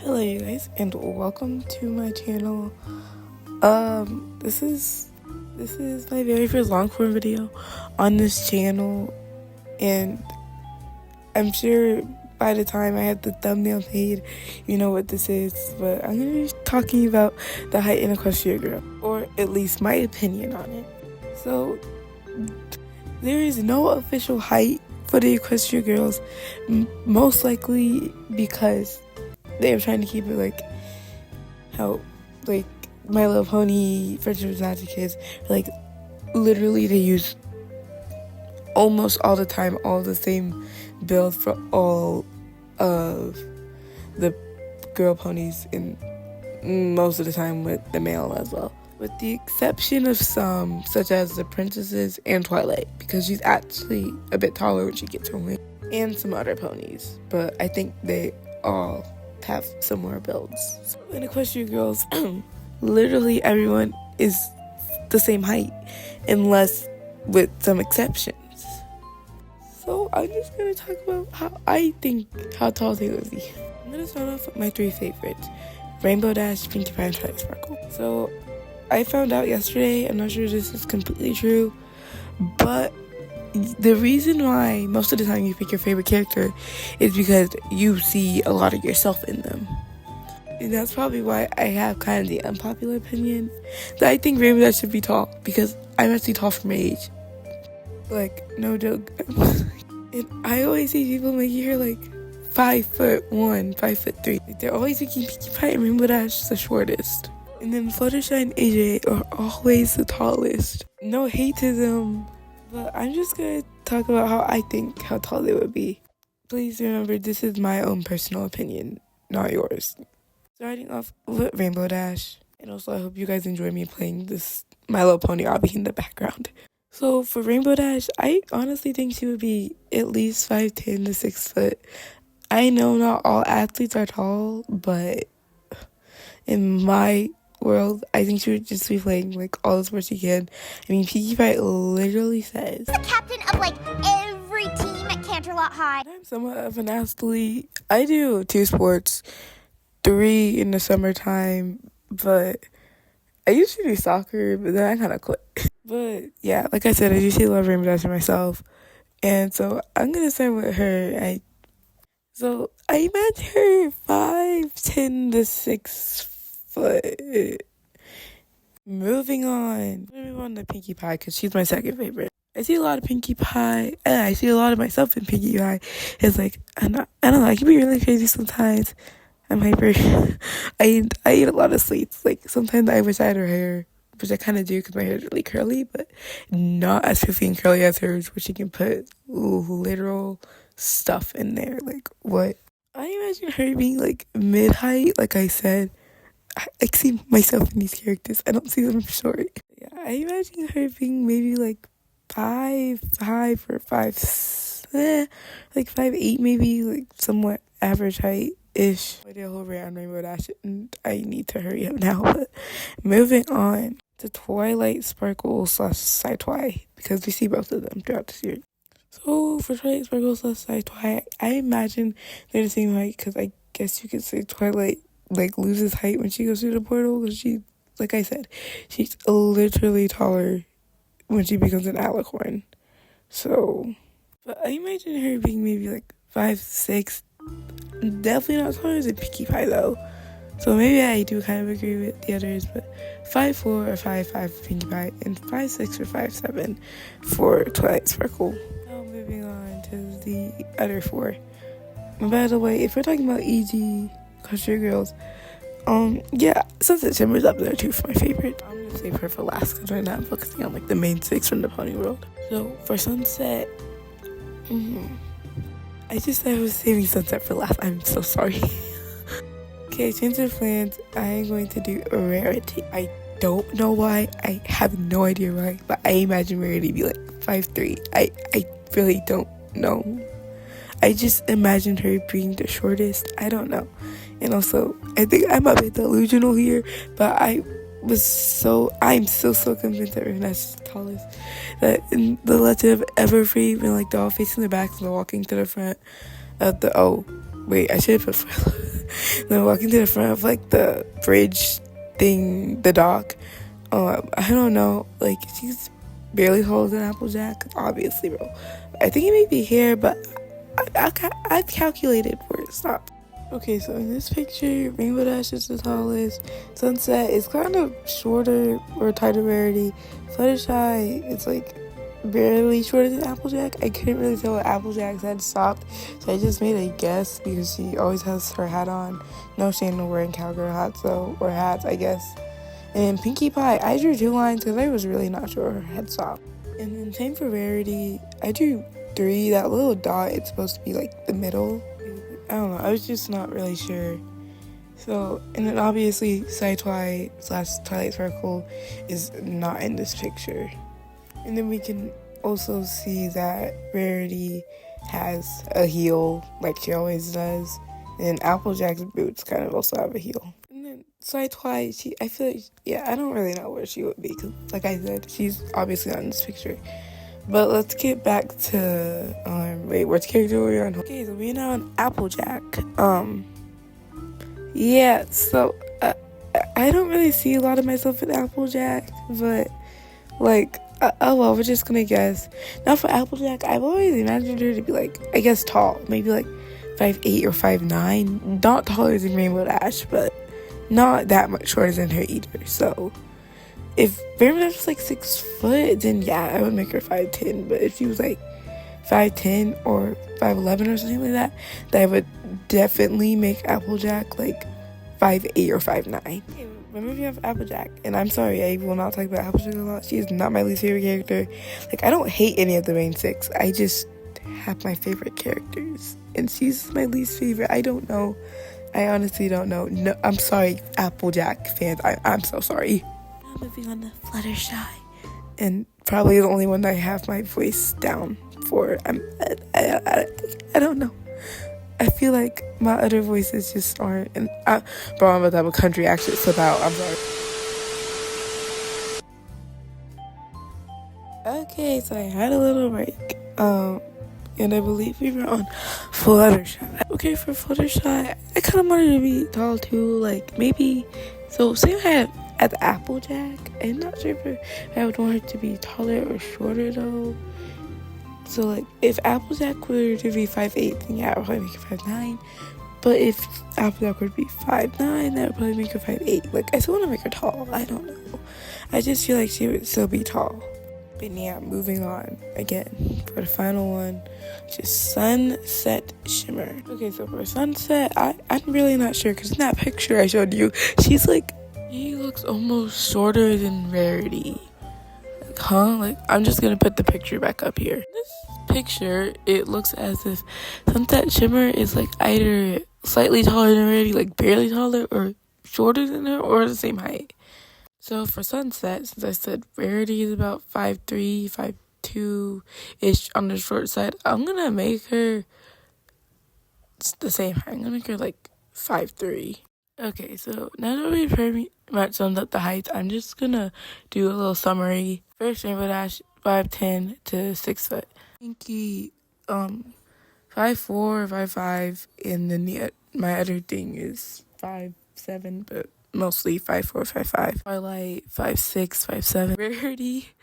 Hello you guys and welcome to my channel. This is my very first long form video on this channel, and I'm sure by the time I have the thumbnail made you know what this is, but I'm gonna be talking about the height in Equustria girl, or at least my opinion on it. So there is no official height for the Equustria girls, most likely because they're trying to keep it like how like My Little Pony, Friendship Magic Kids, like literally they use almost all the time all the same build for all of the girl ponies, and most of the time with the male as well, with the exception of some such as the princesses and Twilight, because she's actually a bit taller when she gets her wing, and some other ponies, but I think they all have similar builds. So in Equestria girls, literally everyone is the same height, unless with some exceptions. So I'm just gonna talk about how I think how tall they would be. I'm gonna start off with my three favorites: Rainbow Dash, Pinkie Pie, and Twilight Sparkle. So I found out yesterday, I'm not sure if this is completely true, but the reason why most of the time you pick your favorite character is because you see a lot of yourself in them. And that's probably why I have kind of the unpopular opinion that I think Rainbow Dash should be tall, because I'm actually tall for my age. Like, no joke. And I always see people making her like 5'1", 5'3". Like, they're always making Pinkie Pie and Rainbow Dash the shortest. And then Fluttershy and AJ are always the tallest. No hate to them, but I'm just gonna talk about how I think how tall they would be. Please remember, this is my own personal opinion, not yours. Starting off with Rainbow Dash, and also I hope you guys enjoy me playing this My Little Pony obby in the background. So for Rainbow Dash, I honestly think she would be at least 5'10" to 6 foot. I know not all athletes are tall, but in my world, I think she would just be playing like all the sports she can. I mean, Pinkie Pie literally says the captain of like every team at Canterlot High. I'm somewhat of an athlete. I do 2 sports, 3 in the summertime, but I used to do soccer, but then I kind of quit. But yeah, like I said, I usually love Rainbow Dash myself, and so I'm gonna start with her. I imagine her 5'10" to 6 foot. Moving on. I'm gonna move on to Pinkie Pie because she's my second favorite. I see a lot of Pinkie Pie, and I see a lot of myself in Pinkie Pie. It's like I don't know. I can be really crazy sometimes. I'm hyper. I eat a lot of sweets. Like sometimes I wish I had her hair, which I kind of do because my hair is really curly, but not as poofy and curly as hers, where she can put literal stuff in there. Like what? I imagine her being like mid-height, like I said. I see myself in these characters. I don't see them short. Yeah, I imagine her being maybe like 5'5" or 5'8", maybe like somewhat average height-ish. I did a whole rant on Rainbow Dash, and I need to hurry up now. But moving on to Twilight Sparkle / Sci-Twi, because we see both of them throughout the series. So for Twilight Sparkle / Sci-Twi, I imagine they're the same height, because I guess you could say Twilight like loses height when she goes through the portal, because she, like I said, she's literally taller when she becomes an alicorn. So, but I imagine her being maybe like 5'6", definitely not taller than Pinkie Pie though. So maybe I do kind of agree with the others, but 5'4" or 5'5" for Pinkie Pie, and 5'6" or 5'7" for Twilight Sparkle. Now moving on to the other 4. And by the way, if we're talking about EG Equestria girls, yeah, Sunset Shimmer's up there too for my favorite. I'm gonna save her for last because right now I'm focusing on like the main 6 from the pony world. So for Sunset, I was saving Sunset for last. I'm so sorry. Okay, change of plans. I am going to do a Rarity. I don't know why. I have no idea why, but I imagine Rarity to be like 5'3". I really don't know. I just imagined her being the shortest. I don't know. And also, I think I'm a bit delusional here, but I'm still so convinced that Rainbow Dash is the tallest. That in the Legend of Everfree, when like they're all facing the back and they're walking to the front of the wait, I should have put then walking to the front of like the bridge thing, the dock. I don't know, like she's barely taller than Applejack, obviously, bro. I think it may be here, but I've calculated where it stopped. Okay, so in this picture, Rainbow Dash is the tallest. Sunset is kind of shorter or tighter rarity. Fluttershy is like barely shorter than Applejack. I couldn't really tell what Applejack's head stopped, so I just made a guess because she always has her hat on. No shame in wearing cowgirl hats though, or hats, I guess. And then Pinkie Pie, I drew 2 lines because I was really not sure her head stopped. And then same for rarity, I drew 3. That little dot, it's supposed to be like the middle. I don't know, I was just not really sure. So, and then obviously Sci-Twi / Twilight Sparkle is not in this picture. And then we can also see that Rarity has a heel like she always does. And Applejack's boots kind of also have a heel. And then Sci-Twi, I feel like, yeah, I don't really know where she would be. Because like I said, she's obviously not in this picture. But let's get back to, wait, which character were we on? Okay, so we're now on Applejack. Yeah, so I don't really see a lot of myself in Applejack, but like, oh well, we're just gonna guess. Now for Applejack, I've always imagined her to be like, I guess tall, maybe like 5'8" or 5'9", not taller than Rainbow Dash, but not that much shorter than her either. So if Rainbow Dash was like 6 foot, then yeah, I would make her 5'10". But if she was like 5'10" or 5'11" or something like that, that would definitely make Applejack like 5'8" or 5'9". Remember, if you have Applejack, and I'm sorry, I will not talk about Applejack a lot. She is not my least favorite character. Like, I don't hate any of the main 6. I just have my favorite characters, and she's my least favorite. I don't know. I honestly don't know. No, I'm sorry, Applejack fans. I'm so sorry. Now moving on to Fluttershy, and probably the only one that I have my voice down for. I don't know. I feel like my other voices just aren't, and bro, I'm about to have a country accent slip out. I'm sorry. Okay, so I had a little break, and I believe we were on Fluttershy. Okay, for Fluttershy, I kind of wanted to be tall too, like maybe. So same I had at the Applejack. I'm not sure if I would want her to be taller or shorter though. So, like, if Applejack were to be 5'8", then yeah, I would probably make her 5'9". But if Applejack were to be 5'9", that would probably make her 5'8". Like, I still want to make her tall. I don't know. I just feel like she would still be tall. But yeah, moving on again for the final one, which is Sunset Shimmer. Okay, so for Sunset, I'm really not sure because in that picture I showed you, she looks almost shorter than Rarity. Like, I'm just gonna put the picture back up here. This picture, it looks as if Sunset Shimmer is like either slightly taller than Rarity, like barely taller, or shorter than her, or the same height. So for Sunset, since I said Rarity is about 5'3", 5'2" on the short side, I'm gonna make her the same height. I'm gonna make her like 5'3". Okay, so now that we've pretty much summed up the heights, I'm just gonna do a little summary. First, Rainbow Dash, 5'10" to 6 foot. Pinkie, 5'4", 5'5", and then my other thing is 5'7", but mostly 5'4", 5'5". Twilight, 5'6", 5'7". Rarity,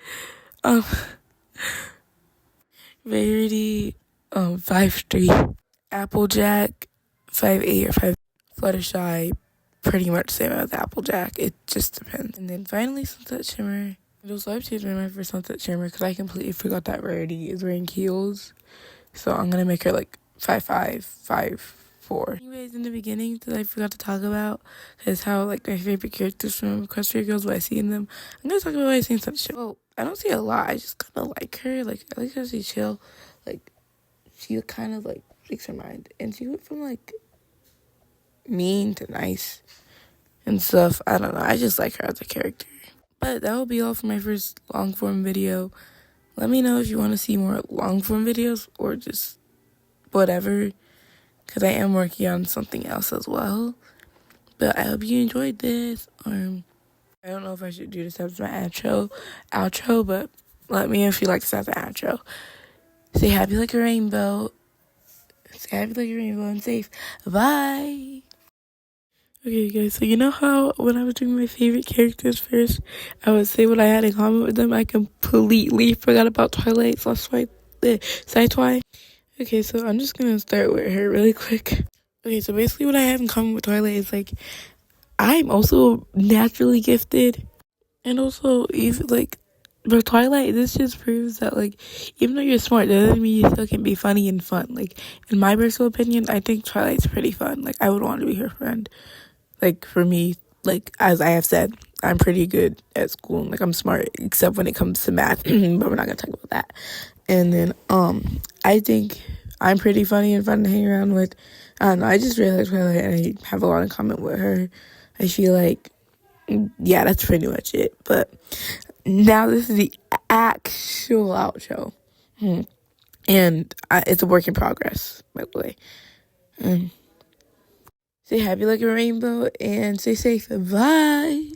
5'3". Applejack, 5'8" or 5'. Fluttershy, pretty much same as Applejack. It just depends. And then finally, Sunset Shimmer. So I've changed my mind for Sunset Shimmer because I completely forgot that Rarity is wearing heels. So I'm going to make her like 5'5", 5'4". Anyways, in the beginning that I forgot to talk about is how like my favorite characters from Equstria Girls, what I see in them. I'm going to talk about what I see in Sunset Shimmer. Well, I don't see a lot. I just kind of like her. Like, I like how she's chill. Like, she kind of like speaks her mind. And she went from like mean to nice and stuff. I don't know. I just like her as a character. But that will be all for my first long form video. Let me know if you want to see more long form videos or just whatever, because I am working on something else as well. But I hope you enjoyed this. I don't know if I should do this as my outro, but let me know if you like this as an outro. Say happy like a rainbow. Stay happy like a rainbow and safe. Bye. Okay, guys, so you know how when I was doing my favorite characters first, I would say what I had in common with them? I completely forgot about Twilight / Twi. Okay, so I'm just gonna start with her really quick. Okay, so basically what I have in common with Twilight is, like, I'm also naturally gifted. And also, even, like, for Twilight, this just proves that, like, even though you're smart, that doesn't mean you still can be funny and fun. Like, in my personal opinion, I think Twilight's pretty fun. Like, I would want to be her friend. Like, for me, like, as I have said, I'm pretty good at school. And, like, I'm smart, except when it comes to math. But we're not going to talk about that. And then, I think I'm pretty funny and fun to hang around with. I don't know, I just really like Twilight, and I have a lot in common with her. I feel like, yeah, that's pretty much it. But now this is the actual outro. And it's a work in progress, by the way. Stay happy like a rainbow and stay safe. Bye.